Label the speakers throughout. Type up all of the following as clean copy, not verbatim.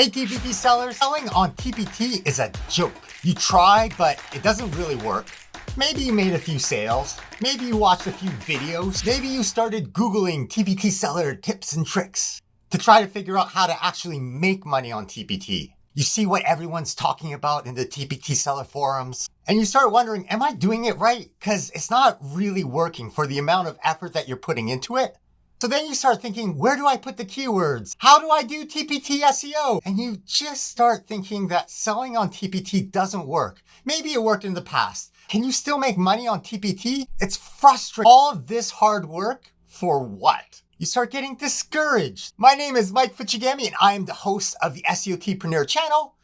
Speaker 1: Hey TPT sellers, selling on TPT is a joke. You try, but it doesn't really work. Maybe you made a few sales. Maybe you watched a few videos. Maybe you started Googling TPT seller tips and tricks to try to figure out how to actually make money on TPT. You see what everyone's talking about in the TPT seller forums, and you start wondering, am I doing it right? Because it's not really working for the amount of effort that you're putting into it. So then you start thinking, where do I put the keywords? How do I do TPT SEO? And you just start thinking that selling on TPT doesn't work. Maybe it worked in the past. Can you still make money on TPT? It's frustrating. All of this hard work for what? You start getting discouraged. My name is Mike FUCHIGAMI and I am the host of the SEOTpreneur channel.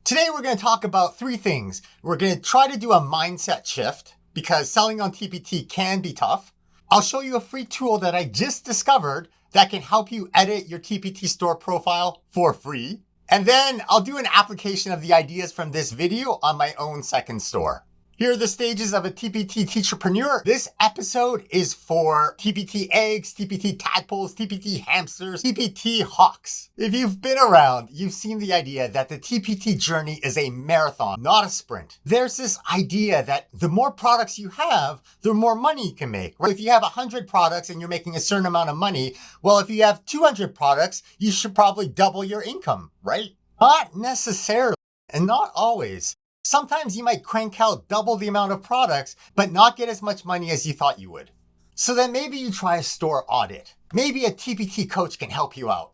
Speaker 1: Today we're going to talk about three things. We're going to try to do a mindset shift because selling on TPT can be tough. I'll show you a free tool that I just discovered that can help you edit your TPT Store Profile for free. And then I'll do an application of the ideas from this video on my own second store. Here are the stages of a TPT teacherpreneur. This episode is for TPT eggs, TPT tadpoles, TPT hamsters, TPT hawks. If you've been around, you've seen the idea that the TPT journey is a marathon, not a sprint. There's this idea that the more products you have, the more money you can make. If you have 100 products and you're making a certain amount of money, well, if you have 200 products, you should probably double your income, right? Not necessarily, and not always. Sometimes you might crank out double the amount of products, but not get as much money as you thought you would. So then maybe you try a store audit. Maybe a TPT coach can help you out.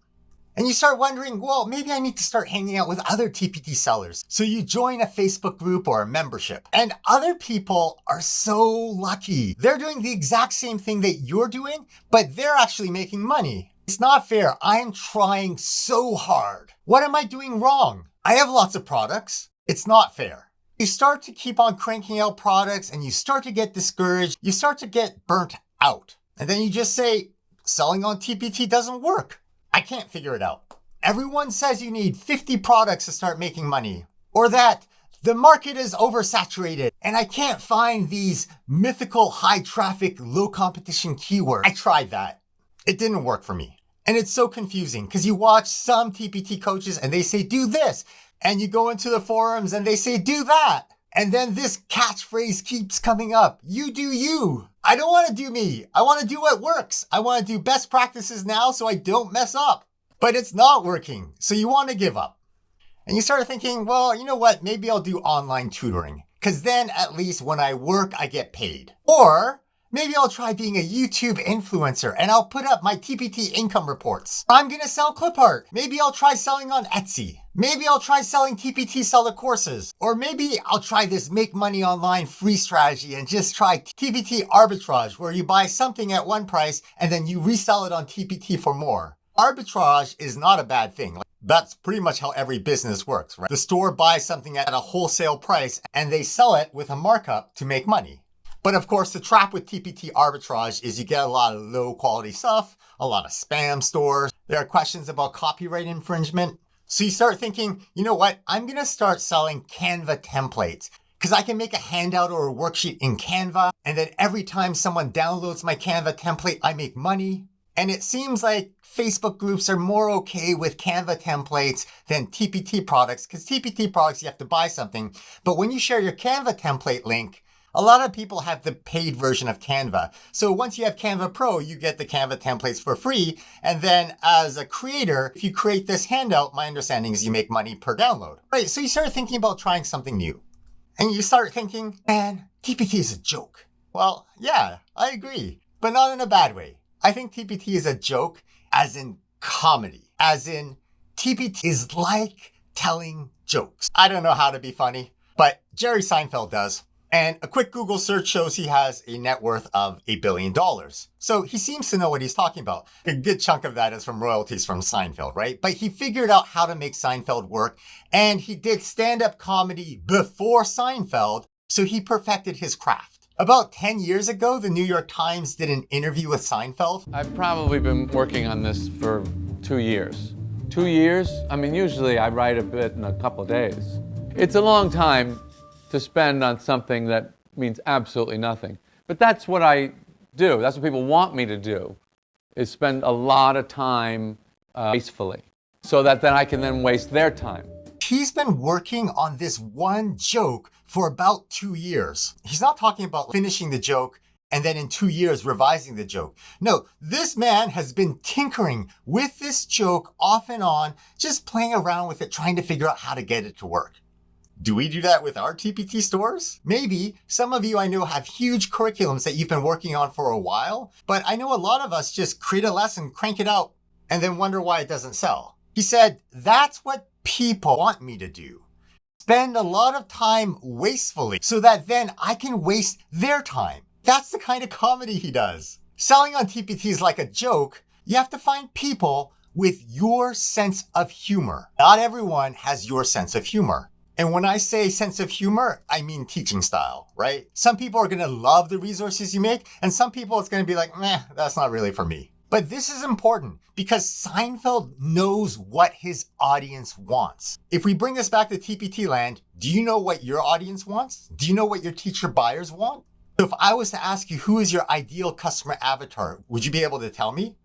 Speaker 1: And you start wondering, well, maybe I need to start hanging out with other TPT sellers. So you join a Facebook group or a membership. And other people are so lucky. They're doing the exact same thing that you're doing, but they're actually making money. It's not fair. I'm trying so hard. What am I doing wrong? I have lots of products. It's not fair. You start to keep on cranking out products and you start to get discouraged. You start to get burnt out. And then you just say, selling on TPT doesn't work. I can't figure it out. Everyone says you need 50 products to start making money. Or that the market is oversaturated and I can't find these mythical high traffic, low competition keywords. I tried that. It didn't work for me. And it's so confusing because you watch some TPT coaches and they say, do this. And you go into the forums and they say, do that. And then this catchphrase keeps coming up. You do you. I don't want to do me. I want to do what works. I want to do best practices now so I don't mess up. But it's not working. So you want to give up. And you start thinking, well, you know what? Maybe I'll do online tutoring. Because then at least when I work, I get paid. Or maybe I'll try being a YouTube influencer and I'll put up my TPT income reports. I'm going to sell clip art. Maybe I'll try selling on Etsy. Maybe I'll try selling TPT seller courses. Or maybe I'll try this make money online free strategy and just try TPT arbitrage where you buy something at one price and then you resell it on TPT for more. Arbitrage is not a bad thing. That's pretty much how every business works, right? The store buys something at a wholesale price and they sell it with a markup to make money. But of course, the trap with TPT arbitrage is you get a lot of low quality stuff, a lot of spam stores. There are questions about copyright infringement. So you start thinking, you know what? I'm going to start selling Canva templates because I can make a handout or a worksheet in Canva. And then every time someone downloads my Canva template, I make money. And it seems like Facebook groups are more okay with Canva templates than TPT products because TPT products, you have to buy something. But when you share your Canva template link, a lot of people have the paid version of Canva. So once you have Canva Pro, you get the Canva templates for free. And then as a creator, if you create this handout, my understanding is you make money per download. Right, so you start thinking about trying something new. And you start thinking, man, TPT is a joke. Well, yeah, I agree, but not in a bad way. I think TPT is a joke as in comedy, as in TPT is like telling jokes. I don't know how to be funny, but Jerry Seinfeld does. And a quick Google search shows he has a net worth of $1 billion. So he seems to know what he's talking about. A good chunk of that is from royalties from Seinfeld, right? But he figured out how to make Seinfeld work. And he did stand-up comedy before Seinfeld. So he perfected his craft. About 10 years ago, the New York Times did an interview with Seinfeld.
Speaker 2: I've probably been working on this for 2 years. 2 years? I mean, usually I write a bit in a couple days. It's a long time to spend on something that means absolutely nothing. But that's what I do. That's what people want me to do, is spend a lot of time wastefully. so that then I can then waste their time.
Speaker 1: He's been working on this one joke for about 2 years. He's not talking about finishing the joke and then in 2 years revising the joke. No, this man has been tinkering with this joke off and on, just playing around with it, trying to figure out how to get it to work. Do we do that with our TPT stores? Maybe. Some of you I know have huge curriculums that you've been working on for a while, but I know a lot of us just create a lesson, crank it out, and then wonder why it doesn't sell. He said, that's what people want me to do. Spend a lot of time wastefully so that then I can waste their time. That's the kind of comedy he does. Selling on TPT is like a joke. You have to find people with your sense of humor. Not everyone has your sense of humor. And when I say sense of humor, I mean teaching style, right? Some people are going to love the resources you make, and some people it's going to be like, meh, that's not really for me. But this is important because Seinfeld knows what his audience wants. If we bring this back to TPT land, do you know what your audience wants? Do you know what your teacher buyers want? So if I was to ask you, who is your ideal customer avatar, would you be able to tell me?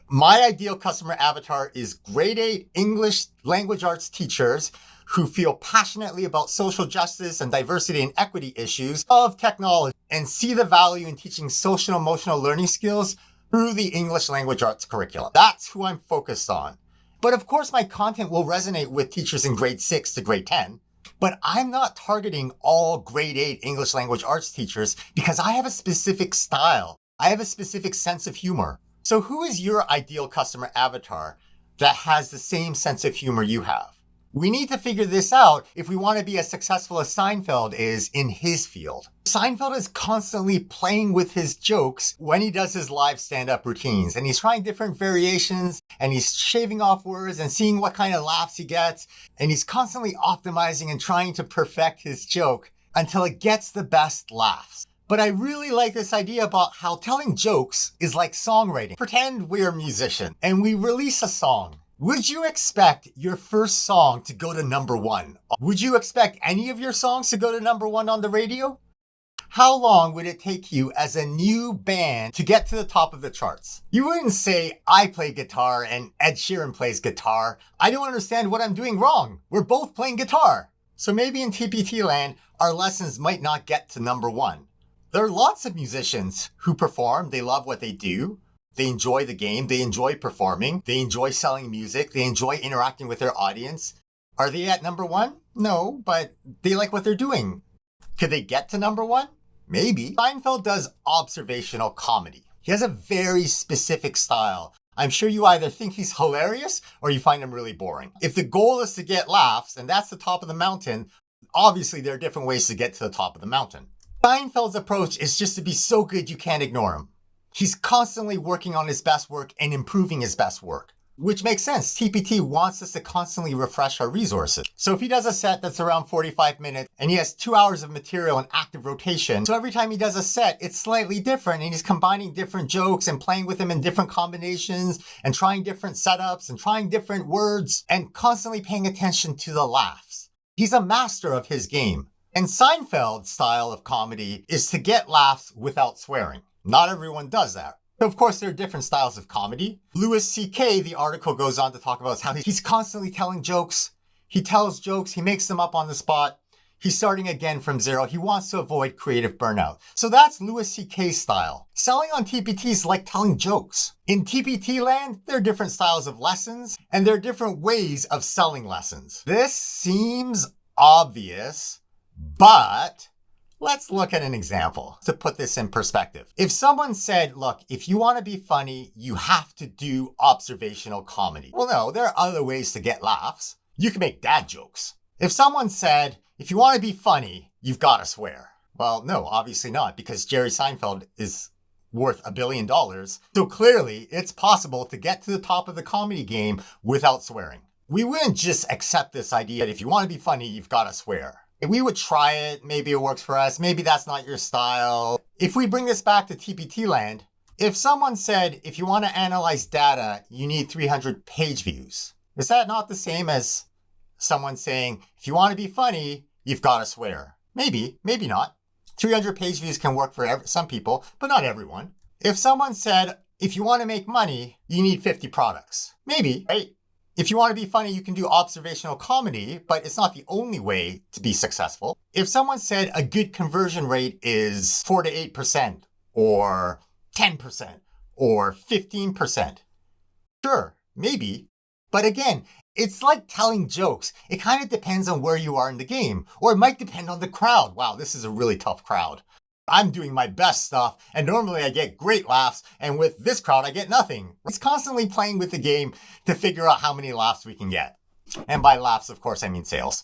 Speaker 1: My ideal customer avatar is grade 8 English language arts teachers who feel passionately about social justice and diversity and equity issues of technology and see the value in teaching social and emotional learning skills through the English language arts curriculum. That's who I'm focused on. But of course, my content will resonate with teachers in grade 6 to grade 10. But I'm not targeting all grade 8 English language arts teachers because I have a specific style. I have a specific sense of humor. So who is your ideal customer avatar that has the same sense of humor you have? We need to figure this out if we want to be as successful as Seinfeld is in his field. Seinfeld is constantly playing with his jokes when he does his live stand-up routines, and he's trying different variations, and he's shaving off words and seeing what kind of laughs he gets, and he's constantly optimizing and trying to perfect his joke until it gets the best laughs. But I really like this idea about how telling jokes is like songwriting. Pretend we're a musician and we release a song. Would you expect your first song to go to #1? Would you expect any of your songs to go to #1 on the radio? How long would it take you as a new band to get to the top of the charts? You wouldn't say, I play guitar and Ed Sheeran plays guitar. I don't understand what I'm doing wrong. We're both playing guitar. So maybe in TPT land, our lessons might not get to #1. There are lots of musicians who perform. They love what they do. They enjoy the game. They enjoy performing. They enjoy selling music. They enjoy interacting with their audience. Are they at #1? No, but they like what they're doing. Could they get to #1? Maybe. Seinfeld does observational comedy. He has a very specific style. I'm sure you either think he's hilarious or you find him really boring. If the goal is to get laughs, and that's the top of the mountain, obviously there are different ways to get to the top of the mountain. Seinfeld's approach is just to be so good you can't ignore him. He's constantly working on his best work and improving his best work, which makes sense. TPT wants us to constantly refresh our resources. So if he does a set that's around 45 minutes and he has 2 hours of material in active rotation, so every time he does a set, it's slightly different and he's combining different jokes and playing with them in different combinations and trying different setups and trying different words and constantly paying attention to the laughs. He's a master of his game. And Seinfeld's style of comedy is to get laughs without swearing. Not everyone does that. Of course, there are different styles of comedy. Louis C.K., the article goes on to talk about how he's constantly telling jokes. He tells jokes, he makes them up on the spot. He's starting again from zero. He wants to avoid creative burnout. So that's Louis C.K.'s style. Selling on TPT is like telling jokes. In TPT land, there are different styles of lessons, and there are different ways of selling lessons. This seems obvious, but let's look at an example to put this in perspective. If someone said, look, if you want to be funny, you have to do observational comedy. Well, no, there are other ways to get laughs. You can make dad jokes. If someone said, if you want to be funny, you've got to swear. Well, no, obviously not, because Jerry Seinfeld is worth $1 billion. So clearly, it's possible to get to the top of the comedy game without swearing. We wouldn't just accept this idea that if you want to be funny, you've got to swear. We would try it. Maybe it works for us. Maybe that's not your style. If we bring this back to TPT land, if someone said, if you want to analyze data, you need 300 page views. Is that not the same as someone saying, if you want to be funny, you've got to swear? Maybe, maybe not. 300 page views can work for some people, but not everyone. If someone said, if you want to make money, you need 50 products. Maybe, right? If you want to be funny, you can do observational comedy, but it's not the only way to be successful. If someone said a good conversion rate is 4 to 8% or 10% or 15%, sure, maybe. But again, it's like telling jokes. It kind of depends on where you are in the game, or it might depend on the crowd. Wow, this is a really tough crowd. I'm doing my best stuff, and normally I get great laughs, and with this crowd, I get nothing. It's constantly playing with the game to figure out how many laughs we can get. And by laughs, of course, I mean sales.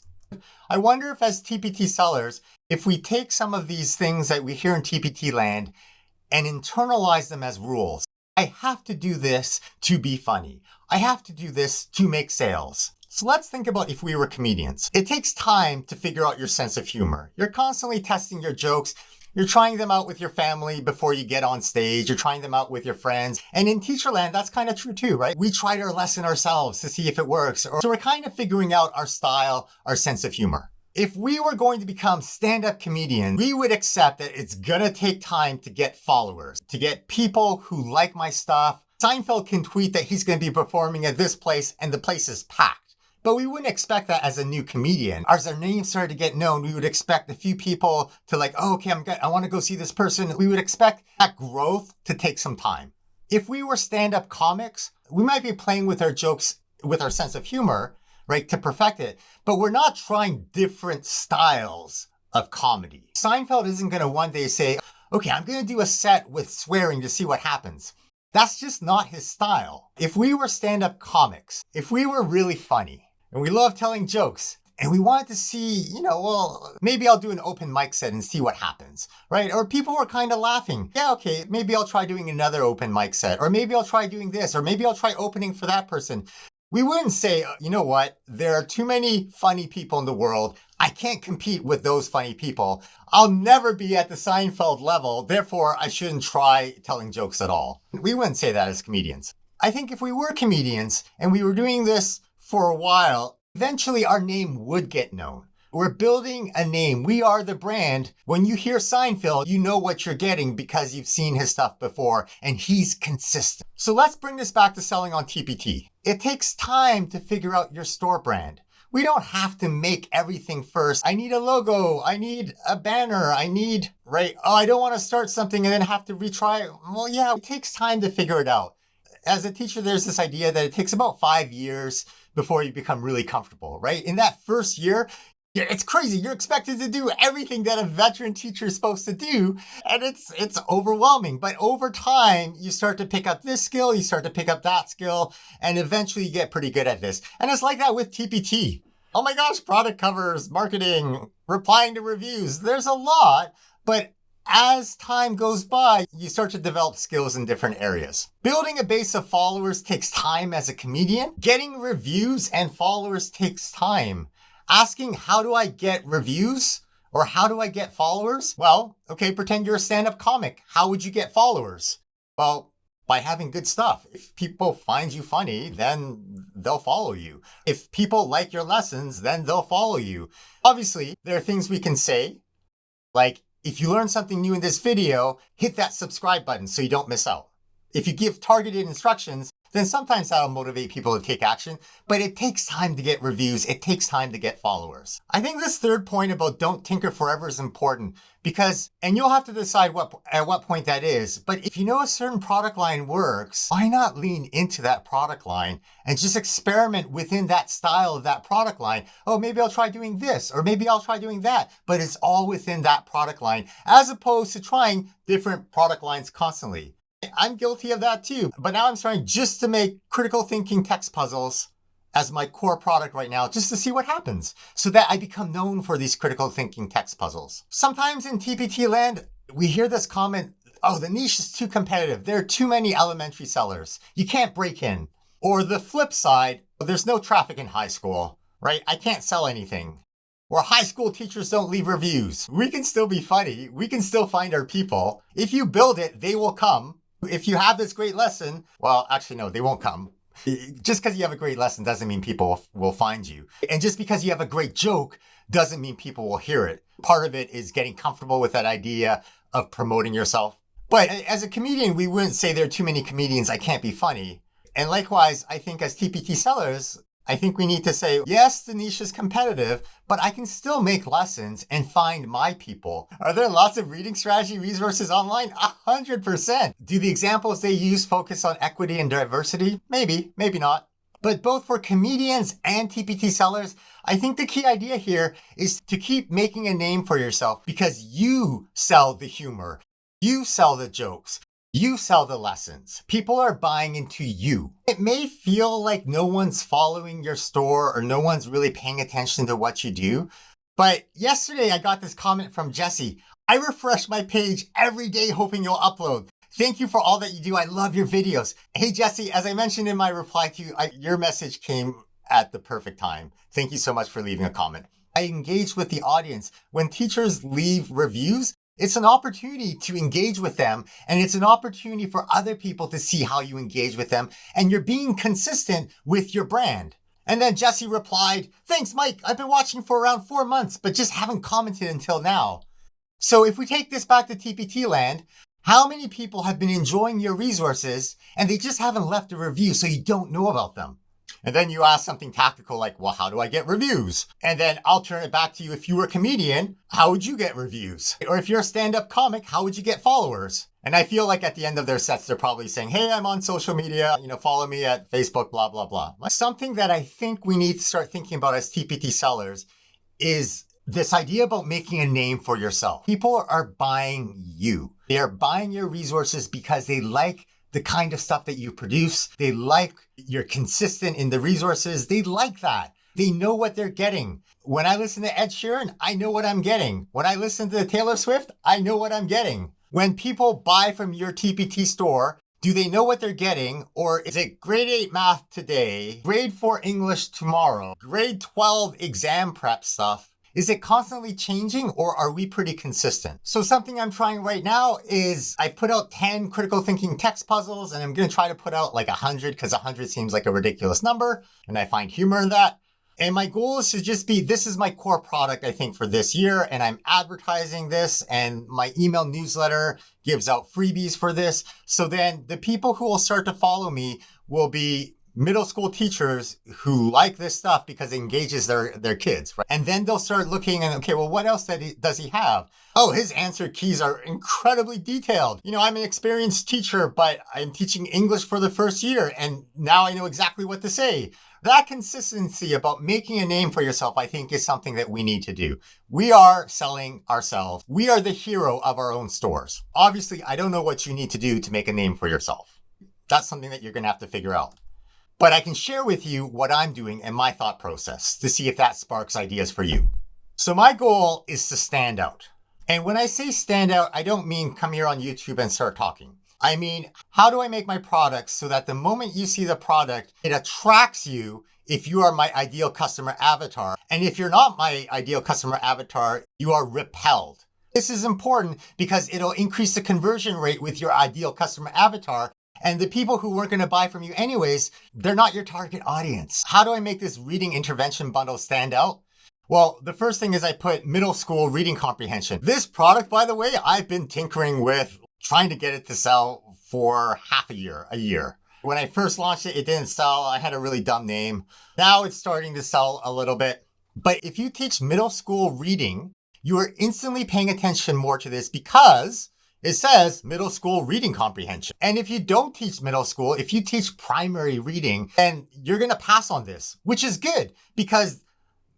Speaker 1: I wonder if as TPT sellers, if we take some of these things that we hear in TPT land and internalize them as rules. I have to do this to be funny. I have to do this to make sales. So let's think about if we were comedians. It takes time to figure out your sense of humor. You're constantly testing your jokes. You're trying them out with your family before you get on stage. You're trying them out with your friends. And in Teacherland, that's kind of true too, right? We tried our lesson ourselves to see if it works. So we're kind of figuring out our style, our sense of humor. If we were going to become stand-up comedians, we would accept that it's gonna take time to get followers, to get people who like my stuff. Seinfeld can tweet that he's gonna be performing at this place and the place is packed. But we wouldn't expect that as a new comedian. As our name started to get known, we would expect a few people to like, oh, okay, I want to go see this person. We would expect that growth to take some time. If we were stand-up comics, we might be playing with our jokes, with our sense of humor, right, to perfect it. But we're not trying different styles of comedy. Seinfeld isn't going to one day say, okay, I'm going to do a set with swearing to see what happens. That's just not his style. If we were stand-up comics, if we were really funny, and we love telling jokes, and we wanted to see, well, maybe I'll do an open mic set and see what happens, right? Or people were kind of laughing. Yeah, okay, maybe I'll try doing another open mic set, or maybe I'll try doing this, or maybe I'll try opening for that person. We wouldn't say, you know what, there are too many funny people in the world. I can't compete with those funny people. I'll never be at the Seinfeld level, therefore I shouldn't try telling jokes at all. We wouldn't say that as comedians. I think if we were comedians and we were doing this for a while, eventually our name would get known. We're building a name. We are the brand. When you hear Seinfeld, you know what you're getting because you've seen his stuff before and he's consistent. So let's bring this back to selling on TPT. It takes time to figure out your store brand. We don't have to make everything first. I need a logo. I need a banner. Right? Oh, I don't want to start something and then have to retry it. Well, yeah, it takes time to figure it out. As a teacher, there's this idea that it takes about 5 years before you become really comfortable, right? In that first year, it's crazy. You're expected to do everything that a veteran teacher is supposed to do, and it's overwhelming. But over time, you start to pick up this skill, you start to pick up that skill, and eventually you get pretty good at this. And it's like that with TPT. Oh my gosh, product covers, marketing, replying to reviews. There's a lot, but as time goes by, you start to develop skills in different areas. Building a base of followers takes time as a comedian. Getting reviews and followers takes time. Asking, how do I get reviews? Or how do I get followers? Well, okay, pretend you're a stand-up comic. How would you get followers? Well, by having good stuff. If people find you funny, then they'll follow you. If people like your lessons, then they'll follow you. Obviously, there are things we can say, like, if you learn something new in this video, hit that subscribe button so you don't miss out. If you give targeted instructions, then sometimes that'll motivate people to take action, but it takes time to get reviews. It takes time to get followers. I think this third point about don't tinker forever is important because, and you'll have to decide at what point that is, but if you know a certain product line works, why not lean into that product line and just experiment within that style of that product line? Oh, maybe I'll try doing this, or maybe I'll try doing that, but it's all within that product line, as opposed to trying different product lines constantly. I'm guilty of that too, but now I'm trying just to make critical thinking text puzzles as my core product right now, just to see what happens, so that I become known for these critical thinking text puzzles. Sometimes in TPT land, we hear this comment, oh, the niche is too competitive. There are too many elementary sellers. You can't break in. Or the flip side, there's no traffic in high school, right? I can't sell anything. Or high school teachers don't leave reviews. We can still be funny. We can still find our people. If you build it, they will come. If you have this great lesson, well, actually, no, they won't come. Just because you have a great lesson doesn't mean people will find you. And just because you have a great joke doesn't mean people will hear it. Part of it is getting comfortable with that idea of promoting yourself. But as a comedian, we wouldn't say there are too many comedians, I can't be funny. And likewise, I think as TPT sellers, I think we need to say, yes, the niche is competitive, but I can still make lessons and find my people. Are there lots of reading strategy resources online? 100%. Do the examples they use focus on equity and diversity? Maybe, maybe not. But both for comedians and TPT sellers, I think the key idea here is to keep making a name for yourself because you sell the humor, you sell the jokes, you sell the lessons. People are buying into you. It may feel like no one's following your store or no one's really paying attention to what you do. But yesterday I got this comment from Jesse. I refresh my page every day hoping you'll upload. Thank you for all that you do. I love your videos. Hey, Jesse, as I mentioned in my reply to you, your message came at the perfect time. Thank you so much for leaving a comment. I engage with the audience. When teachers leave reviews, it's an opportunity to engage with them, and it's an opportunity for other people to see how you engage with them, and you're being consistent with your brand. And then Jesse replied, thanks, Mike. I've been watching for around 4 months, but just haven't commented until now. So if we take this back to TPT land, how many people have been enjoying your resources and they just haven't left a review so you don't know about them? And then you ask something tactical like, well, how do I get reviews? And then I'll turn it back to you. If you were a comedian, how would you get reviews? Or if you're a stand-up comic, how would you get followers? And I feel like at the end of their sets, they're probably saying, hey, I'm on social media, follow me at Facebook, blah, blah, blah. Something that I think we need to start thinking about as TPT sellers is this idea about making a name for yourself. People are buying you. They are buying your resources because they like the kind of stuff that you produce. They like you're consistent in the resources. They like that. They know what they're getting. When I listen to Ed Sheeran, I know what I'm getting. When I listen to Taylor Swift, I know what I'm getting. When people buy from your TPT store, do they know what they're getting? Or is it grade 8 math today, grade 4 English tomorrow, grade 12 exam prep stuff? Is it constantly changing or are we pretty consistent? So something I'm trying right now is I put out 10 critical thinking text puzzles and I'm going to try to put out like 100 because 100 seems like a ridiculous number and I find humor in that. And my goal is to just be, this is my core product, I think, for this year. And I'm advertising this and my email newsletter gives out freebies for this. So then the people who will start to follow me will be middle school teachers who like this stuff because it engages their kids, right? And then they'll start looking and, okay, well, what else does he have? Oh, his answer keys are incredibly detailed. I'm an experienced teacher, but I'm teaching English for the first year and now I know exactly what to say. That consistency about making a name for yourself, I think, is something that we need to do. We are selling ourselves. We are the hero of our own stores. Obviously, I don't know what you need to do to make a name for yourself. That's something that you're going to have to figure out. But I can share with you what I'm doing and my thought process to see if that sparks ideas for you. So my goal is to stand out. And when I say stand out, I don't mean come here on YouTube and start talking. I mean, how do I make my products so that the moment you see the product, it attracts you if you are my ideal customer avatar. And if you're not my ideal customer avatar, you are repelled. This is important because it'll increase the conversion rate with your ideal customer avatar. And the people who weren't going to buy from you anyways, they're not your target audience. How do I make this reading intervention bundle stand out? Well, the first thing is I put middle school reading comprehension. This product, by the way, I've been tinkering with trying to get it to sell for a year. When I first launched it, it didn't sell. I had a really dumb name. Now it's starting to sell a little bit. But if you teach middle school reading, you are instantly paying attention more to this because it says middle school reading comprehension. And if you don't teach middle school, if you teach primary reading, then you're going to pass on this, which is good because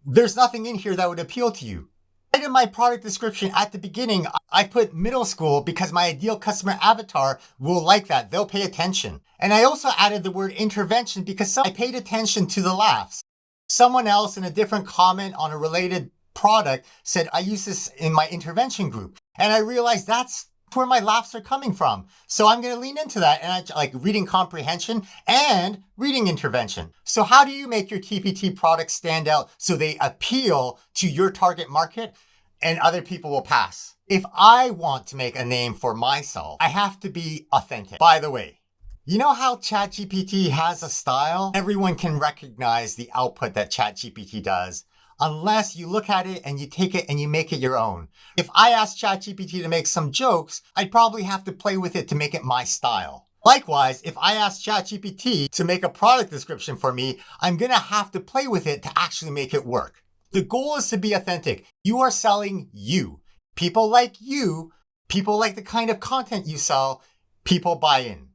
Speaker 1: there's nothing in here that would appeal to you. Right in my product description at the beginning, I put middle school because my ideal customer avatar will like that. They'll pay attention. And I also added the word intervention because I paid attention to the laughs. Someone else in a different comment on a related product said, I use this in my intervention group. And I realized that's where my laughs are coming from. So I'm going to lean into that and I like reading comprehension and reading intervention. So how do you make your TPT products stand out so they appeal to your target market and other people will pass? If I want to make a name for myself, I have to be authentic. By the way, you know how ChatGPT has a style? Everyone can recognize the output that ChatGPT does, unless you look at it and you take it and you make it your own. If I asked ChatGPT to make some jokes, I'd probably have to play with it to make it my style. Likewise, if I ask ChatGPT to make a product description for me, I'm gonna have to play with it to actually make it work. The goal is to be authentic. You are selling you. People like you, people like the kind of content you sell, people buy in.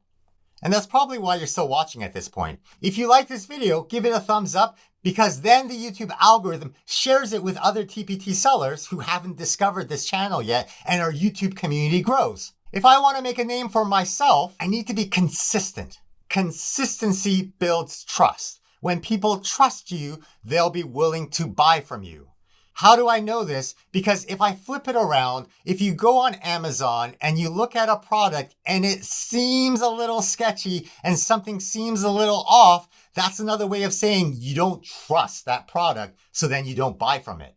Speaker 1: And that's probably why you're still watching at this point. If you like this video, give it a thumbs up, because then the YouTube algorithm shares it with other TPT sellers who haven't discovered this channel yet, and our YouTube community grows. If I want to make a name for myself, I need to be consistent. Consistency builds trust. When people trust you, they'll be willing to buy from you. How do I know this? Because if I flip it around, if you go on Amazon and you look at a product and it seems a little sketchy and something seems a little off, that's another way of saying you don't trust that product, so then you don't buy from it.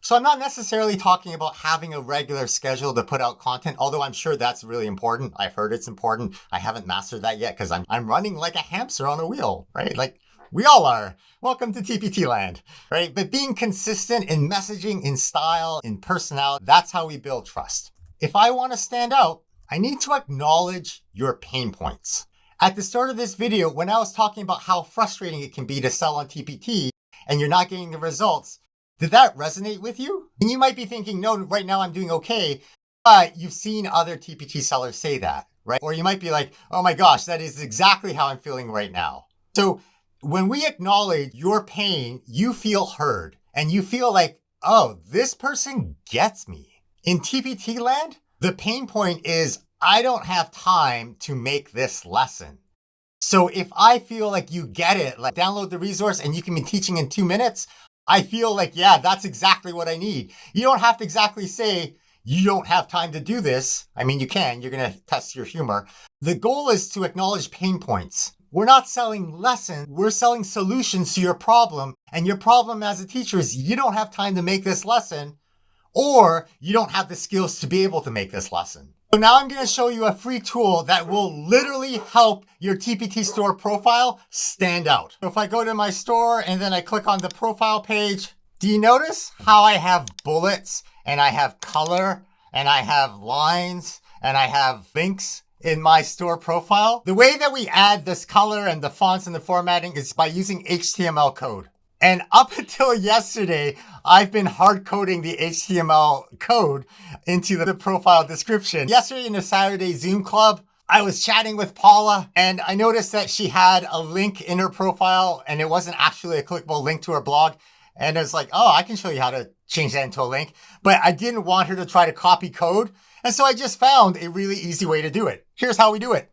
Speaker 1: So I'm not necessarily talking about having a regular schedule to put out content, although I'm sure that's really important. I've heard it's important. I haven't mastered that yet because I'm running like a hamster on a wheel, right? Like we all are. Welcome to TPT land, right? But being consistent in messaging, in style, in personality, that's how we build trust. If I want to stand out, I need to acknowledge your pain points. At the start of this video, when I was talking about how frustrating it can be to sell on TPT and you're not getting the results, did that resonate with you? And you might be thinking, no, right now I'm doing okay, but you've seen other TPT sellers say that, right? Or you might be like, oh my gosh, that is exactly how I'm feeling right now. So when we acknowledge your pain, you feel heard and you feel like, oh, this person gets me. In TPT land, the pain point is I don't have time to make this lesson. So if I feel like you get it, like download the resource and you can be teaching in 2 minutes, I feel like, yeah, that's exactly what I need. You don't have to exactly say, you don't have time to do this. I mean, you can, you're going to test your humor. The goal is to acknowledge pain points. We're not selling lessons, we're selling solutions to your problem. And your problem as a teacher is you don't have time to make this lesson, or you don't have the skills to be able to make this lesson. So now I'm going to show you a free tool that will literally help your TPT store profile stand out. So if I go to my store and then I click on the profile page, do you notice how I have bullets and I have color and I have lines and I have links in my store profile? The way that we add this color and the fonts and the formatting is by using HTML code. And up until yesterday, I've been hard coding the HTML code into the profile description. Yesterday in the Saturday Zoom club, I was chatting with Paula and I noticed that she had a link in her profile and it wasn't actually a clickable link to her blog. And I was like, oh, I can show you how to change that into a link. But I didn't want her to try to copy code. And so I just found a really easy way to do it. Here's how we do it.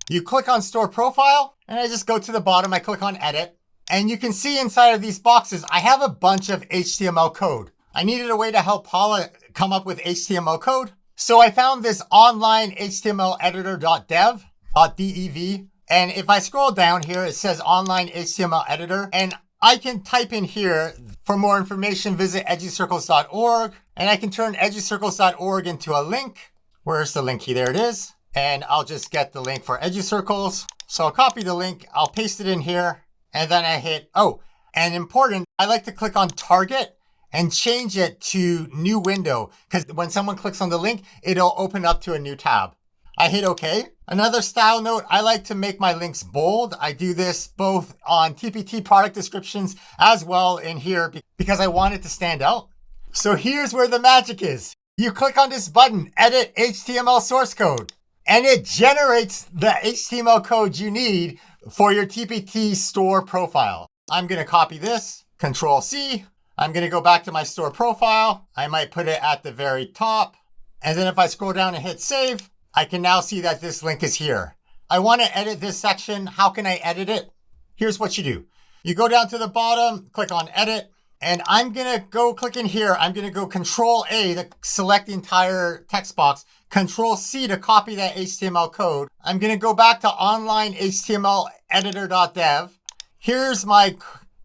Speaker 1: You click on store profile and I just go to the bottom. I click on edit. And you can see inside of these boxes, I have a bunch of HTML code. I needed a way to help Paula come up with HTML code. So I found this online HTML editor.dev. And if I scroll down here, it says online HTML editor. And I can type in here, for more information, visit edgycircles.org. And I can turn edgycircles.org into a link. Where's the link key? There it is. And I'll just get the link for EduCircles. So I'll copy the link. I'll paste it in here. And then I hit, oh, and important, I like to click on target and change it to new window, because when someone clicks on the link, it'll open up to a new tab. I hit OK. Another style note, I like to make my links bold. I do this both on TPT product descriptions as well in here because I want it to stand out. So here's where the magic is. You click on this button, edit HTML source code, and it generates the HTML code you need for your TPT store profile. I'm going to copy this, Control C. I'm going to go back to my store profile. I might put it at the very top. And then if I scroll down and hit save, I can now see that this link is here. I want to edit this section. How can I edit it? Here's what you do. You go down to the bottom, click on edit, and I'm going to go click in here. I'm going to go Control A to select the entire text box. Control C to copy that HTML code. I'm going to go back to online HTML editor.dev. Here's my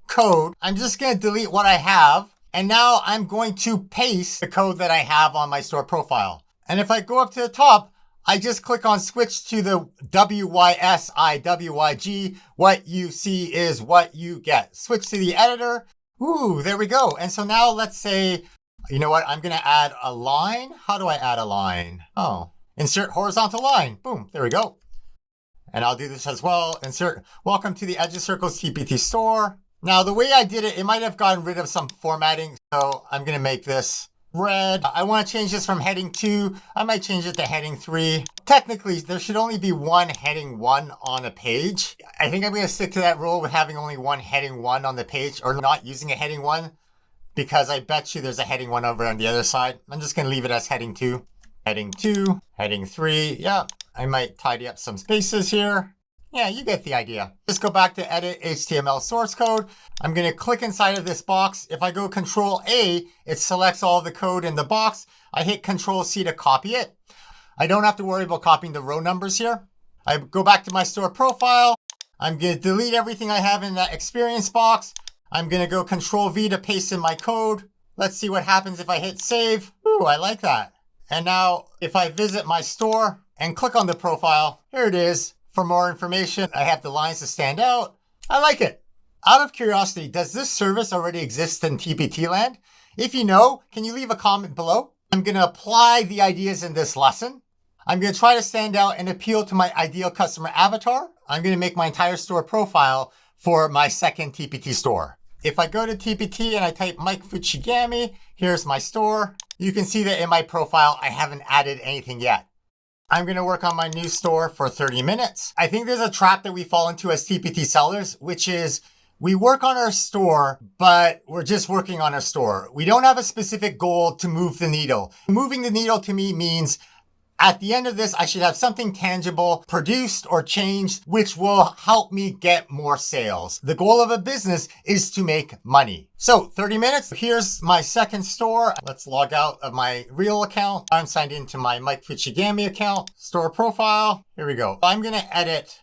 Speaker 1: code. I'm just going to delete what I have. And now I'm going to paste the code that I have on my store profile. And if I go up to the top, I just click on switch to the WYSIWYG. What you see is what you get. Switch to the editor. Ooh, there we go. And so now let's say, you know what? I'm going to add a line. How do I add a line? Oh, insert horizontal line. Boom. There we go. And I'll do this as well. Insert, welcome to the Edge of Circles TPT store. Now, the way I did it, it might have gotten rid of some formatting. So I'm going to make this red. I want to change this from heading 2. I might change it to heading 3. Technically, there should only be one heading 1 on a page. I think I'm going to stick to that rule with having only one heading 1 on the page, or not using a heading 1, because I bet you there's a heading 1 over on the other side. I'm just going to leave it as heading 2. Heading 2, heading 3. Yeah, I might tidy up some spaces here. Yeah, you get the idea. Just go back to edit HTML source code. I'm going to click inside of this box. If I go Control A, it selects all the code in the box. I hit Control C to copy it. I don't have to worry about copying the row numbers here. I go back to my store profile. I'm going to delete everything I have in that experience box. I'm going to go Control V to paste in my code. Let's see what happens if I hit save. Ooh, I like that. And now if I visit my store and click on the profile, here it is. For more information, I have the lines to stand out. I like it. Out of curiosity, does this service already exist in TPT land? If you know, can you leave a comment below? I'm going to apply the ideas in this lesson. I'm going to try to stand out and appeal to my ideal customer avatar. I'm going to make my entire store profile for my second TPT store. If I go to TPT and I type Mike Fuchigami, here's my store. You can see that in my profile, I haven't added anything yet. I'm going to work on my new store for 30 minutes. I think there's a trap that we fall into as TPT sellers, which is we work on our store, but we're just working on our store. We don't have a specific goal to move the needle. Moving the needle to me means at the end of this, I should have something tangible produced or changed, which will help me get more sales. The goal of a business is to make money. So 30 minutes, here's my second store. Let's log out of my real account. I'm signed into my Mike Fuchigami account, store profile. Here we go. I'm going to edit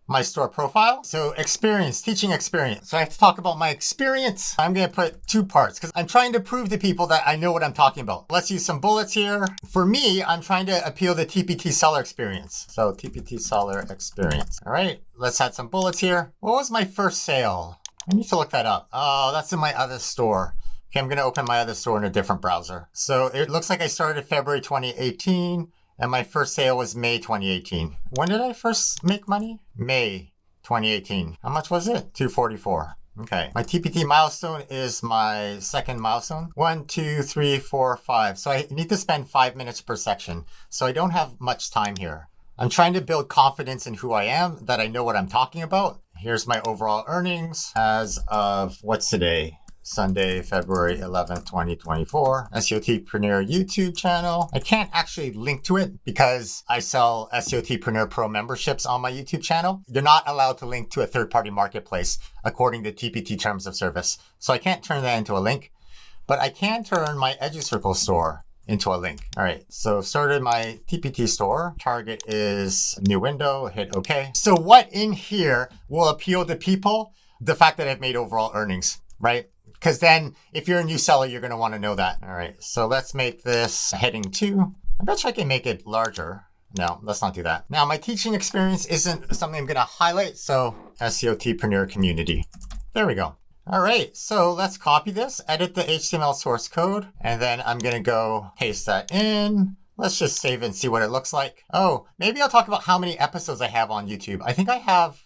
Speaker 1: my store profile. So experience, teaching experience. So I have to talk about my experience. I'm going to put 2 parts because I'm trying to prove to people that I know what I'm talking about. Let's use some bullets here. For me, I'm trying to appeal the TPT seller experience. So TPT seller experience. All right, let's add some bullets here. What was my first sale? I need to look that up. Oh, that's in my other store. Okay, I'm going to open my other store in a different browser. So it looks like I started February 2018. And my first sale was May 2018. When did I first make money? May 2018. How much was it? $244. Okay. My TPT milestone is my second milestone. 1, 2, 3, 4, 5. So I need to spend 5 minutes per section. So I don't have much time here. I'm trying to build confidence in who I am, that I know what I'm talking about. Here's my overall earnings as of, what's today? Sunday, February 11th, 2024. SEOTpreneur YouTube channel. I can't actually link to it because I sell SEOTpreneur Pro memberships on my YouTube channel. You're not allowed to link to a third-party marketplace according to TPT terms of service. So I can't turn that into a link, but I can turn my Edge of Circles store into a link. All right, so started my TPT store. Target is new window, hit OK. So what in here will appeal to people? The fact that I've made overall earnings, right? Because then if you're a new seller, you're going to want to know that. All right, so let's make this heading 2. I bet you I can make it larger. No, let's not do that. Now, my teaching experience isn't something I'm going to highlight. So SEOTpreneur community. There we go. All right, so let's copy this, edit the HTML source code, and then I'm going to go paste that in. Let's just save it and see what it looks like. Oh, maybe I'll talk about how many episodes I have on YouTube. I think I have,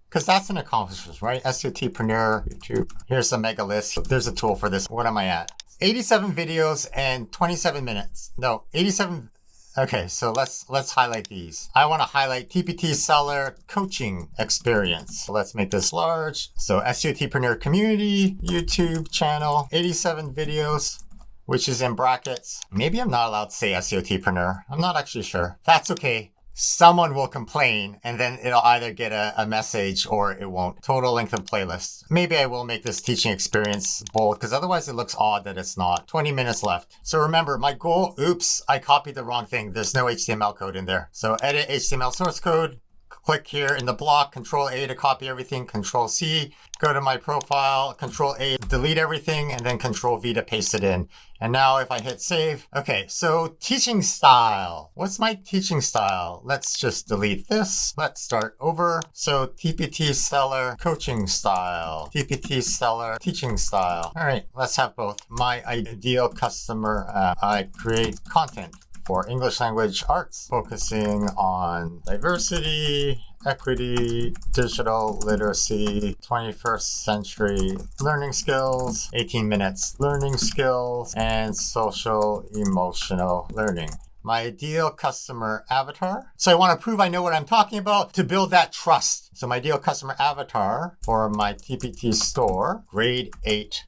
Speaker 1: because that's an accomplishment, right? SEOTpreneur YouTube. Here's the mega list. There's a tool for this. What am I at? 87 videos and 27 minutes. No, 87. Okay, so let's highlight these. I want to highlight TPT seller coaching experience. So let's make this large. So SEOTpreneur community, YouTube channel, 87 videos, which is in brackets. Maybe I'm not allowed to say SEOTpreneur. I'm not actually sure. That's okay. Someone will complain and then it'll either get a message or it won't. Total length of playlist. Maybe I will make this teaching experience bold because otherwise it looks odd that it's not. 20 minutes left. So remember my goal, oops, I copied the wrong thing. There's no HTML code in there. So edit HTML source code. Click here in the block, Control A to copy everything, Control C, go to my profile, Control A, delete everything, and then Control V to paste it in. And now if I hit save, okay, so teaching style. What's my teaching style? Let's just delete this. Let's start over. So TPT seller coaching style, TPT seller teaching style. All right, let's have both. My ideal customer, I create content for English language arts, focusing on diversity, equity, digital literacy, 21st century learning skills, 18 minutes learning skills, and social emotional learning. My ideal customer avatar. So I want to prove I know what I'm talking about to build that trust. So my ideal customer avatar for my TPT store, grade 8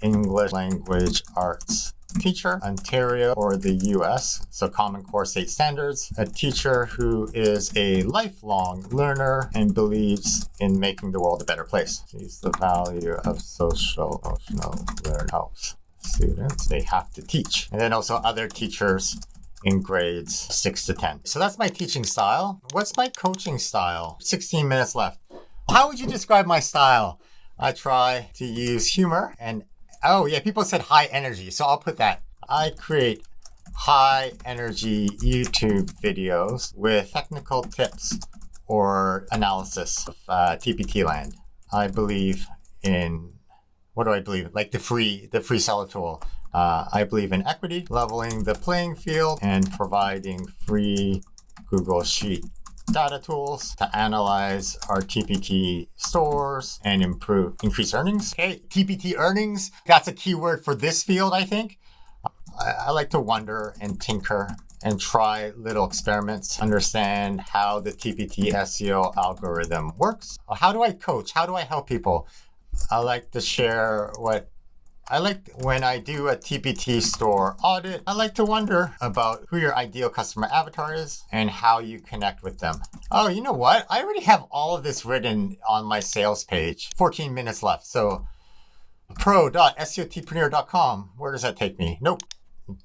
Speaker 1: English language arts teacher, Ontario or the US, so Common Core state standards, a teacher who is a lifelong learner and believes in making the world a better place. Sees the value of social emotional learning helps students. They have to teach. And then also other teachers in grades 6 to 10. So that's my teaching style. What's my coaching style? 16 minutes left. How would you describe my style? I try to use humor and oh yeah, people said high energy, so I'll put that. I create high energy YouTube videos with technical tips or analysis of TPT land. I believe in, what do I believe? Like the free seller tool. I believe in equity, leveling the playing field, and providing free Google Sheet data tools to analyze our TPT stores and increase earnings. Okay, TPT earnings, that's a keyword for this field, I think. I like to wonder and tinker and try little experiments, understand how the TPT SEO algorithm works. How do I coach? How do I help people? I like to share what I like when I do a TPT store audit. I like to wonder about who your ideal customer avatar is and how you connect with them. Oh, you know what? I already have all of this written on my sales page. 14 minutes left. So pro.SEOTpreneur.com. Where does that take me? Nope.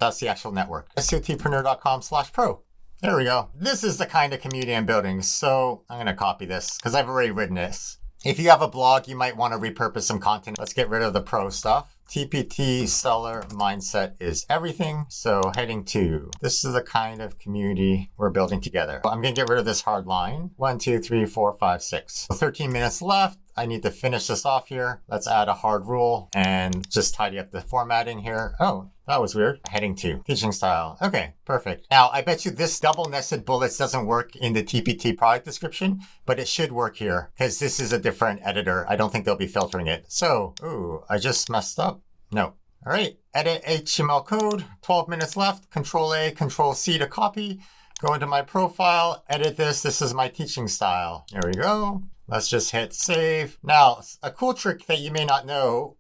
Speaker 1: That's the actual network. SEOTpreneur.com/pro. There we go. This is the kind of community I'm building. So I'm going to copy this because I've already written this. If you have a blog, you might want to repurpose some content. Let's get rid of the pro stuff. TPT seller mindset is everything. So heading to, this is the kind of community we're building together. I'm going to get rid of this hard line. 1, 2, 3, 4, 5, 6. 13 minutes left. I need to finish this off here. Let's add a hard rule and just tidy up the formatting here. Oh, that was weird. Heading to teaching style. Okay, perfect. Now, I bet you this double nested bullets doesn't work in the TPT product description, but it should work here because this is a different editor. I don't think they'll be filtering it. So, ooh, I just messed up. No. All right, edit HTML code. 12 minutes left. Control A, Control C to copy. Go into my profile, edit this. This is my teaching style. There we go. Let's just hit save. Now, a cool trick that you may not know,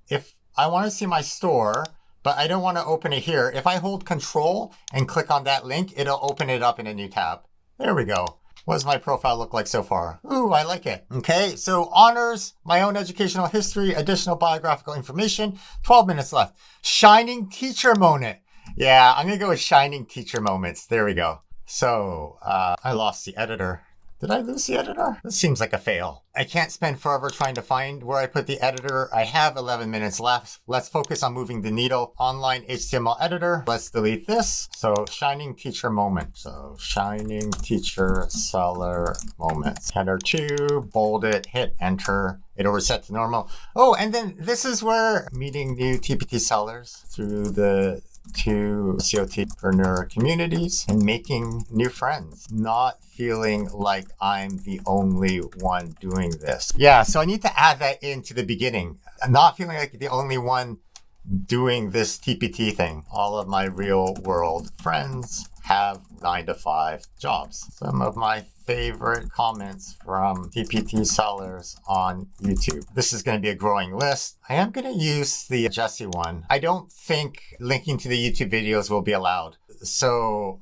Speaker 1: if I want to see my store, but I don't want to open it here, if I hold Control and click on that link, it'll open it up in a new tab. There we go. What does my profile look like so far? Ooh, I like it. Okay, so honors, my own educational history, additional biographical information. 12 minutes left. Shining teacher moment. Yeah, I'm going to go with shining teacher moments. There we go. So I lost the editor. Did I lose the editor? This seems like a fail. I can't spend forever trying to find where I put the editor. I have 11 minutes left. Let's focus on moving the needle. Online HTML editor. Let's delete this. So shining teacher moment. So shining teacher seller moments. Header 2, bold it, hit enter. It'll reset to normal. Oh, and then this is where meeting new TPT sellers through the 2 SEOTpreneur communities and making new friends, not feeling like I'm the only one doing this. Yeah, so I need to add that into the beginning. Not feeling like the only one doing this TPT thing. All of my real world friends have 9-to-5 jobs. Some of my favorite comments from TPT sellers on YouTube. This is going to be a growing list. I am going to use the Jesse one. I don't think linking to the YouTube videos will be allowed. So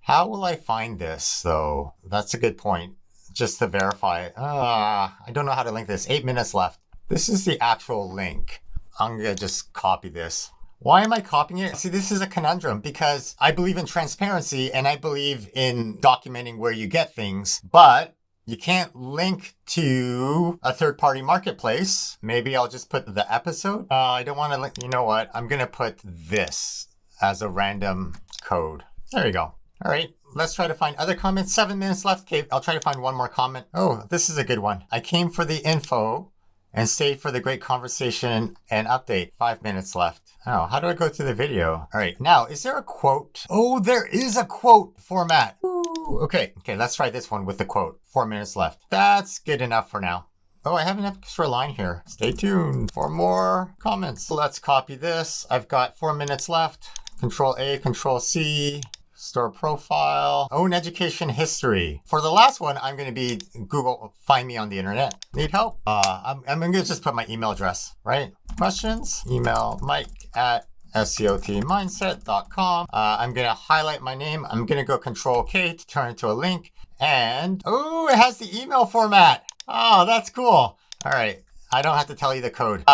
Speaker 1: how will I find this though? That's a good point. Just to verify. I don't know how to link this. 8 minutes left. This is the actual link. I'm going to just copy this. Why am I copying it? See, this is a conundrum because I believe in transparency and I believe in documenting where you get things, but you can't link to a third-party marketplace. Maybe I'll just put the episode. I don't want to link. You know what? I'm going to put this as a random code. There you go. All right. Let's try to find other comments. 7 minutes left. Okay, I'll try to find one more comment. Oh, this is a good one. I came for the info and stay for the great conversation and update. 5 minutes left. Oh, how do I go to the video? All right, now, is there a quote? Oh, there is a quote format. Ooh, okay, let's try this one with the quote. 4 minutes left. That's good enough for now. Oh, I have an extra line here. Stay tuned for more comments. Let's copy this. I've got 4 minutes left. Control A, Control C. Store profile, own education history. For the last one, I'm going to be Google find me on the internet. Need help? I'm going to just put my email address, right? Questions? Email mike@SEOTmindset.com. I'm going to highlight my name. I'm going to go Control K to turn it to a link. And, oh, it has the email format. Oh, that's cool. All right. I don't have to tell you the code.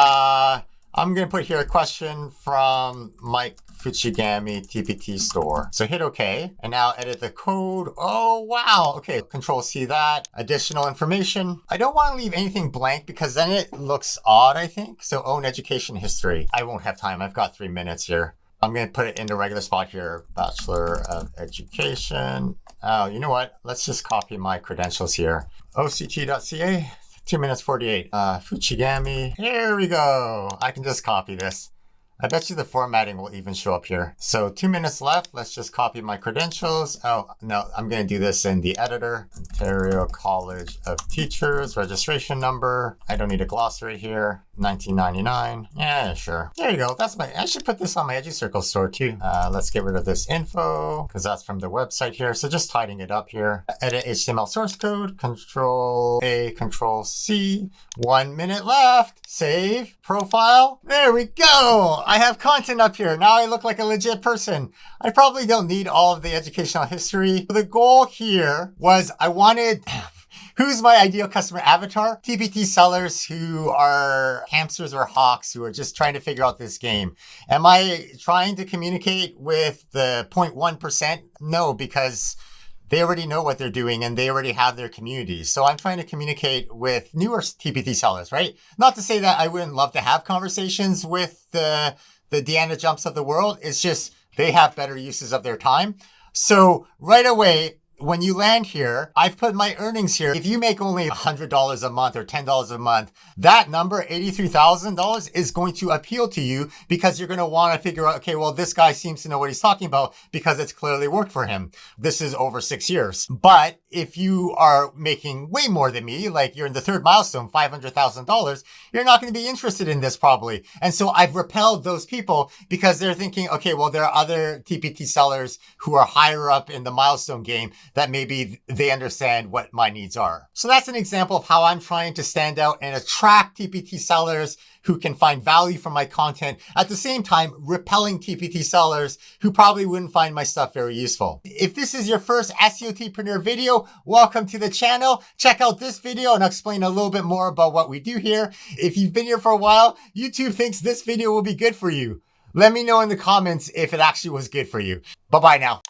Speaker 1: I'm going to put here a question from Mike FUCHIGAMI TPT Store. So hit OK, and now edit the code. Oh, wow. Okay, Control C that. Additional information. I don't want to leave anything blank because then it looks odd, I think. So own education history. I won't have time. I've got 3 minutes here. I'm going to put it in the regular spot here. Bachelor of Education. Oh, you know what? Let's just copy my credentials here. OCT.ca. 2 minutes 48. FUCHIGAMI. Here we go. I can just copy this. I bet you the formatting will even show up here. So 2 minutes left. Let's just copy my credentials. Oh, no, I'm going to do this in the editor. Ontario College of Teachers, registration number. I don't need a glossary here. 1999. Yeah, sure. There you go. That's I should put this on my EduCircle store too. Let's get rid of this info because that's from the website here. So just tidying it up here. Edit HTML source code. Control A, Control C. 1 minute left. Save. Profile. There we go. I have content up here. Now I look like a legit person. I probably don't need all of the educational history. The goal here was I wanted... Who's my ideal customer avatar? TPT sellers who are hamsters or hawks who are just trying to figure out this game. Am I trying to communicate with the 0.1%? No, because they already know what they're doing and they already have their community. So I'm trying to communicate with newer TPT sellers, right? Not to say that I wouldn't love to have conversations with the Deanna Jumps of the world. It's just they have better uses of their time. So right away, when you land here, I've put my earnings here. If you make only $100 a month or $10 a month, that number, $83,000, is going to appeal to you because you're going to want to figure out, okay, well, this guy seems to know what he's talking about because it's clearly worked for him. This is over 6 years. But if you are making way more than me, like you're in the third milestone, $500,000, you're not going to be interested in this probably. And so I've repelled those people because they're thinking, okay, well, there are other TPT sellers who are higher up in the milestone game that maybe they understand what my needs are. So that's an example of how I'm trying to stand out and attract TPT sellers who can find value from my content, at the same time repelling TPT sellers who probably wouldn't find my stuff very useful. If this is your first SEOTpreneur video, welcome to the channel. Check out this video and I'll explain a little bit more about what we do here. If you've been here for a while, YouTube thinks this video will be good for you. Let me know in the comments if it actually was good for you. Bye-bye now.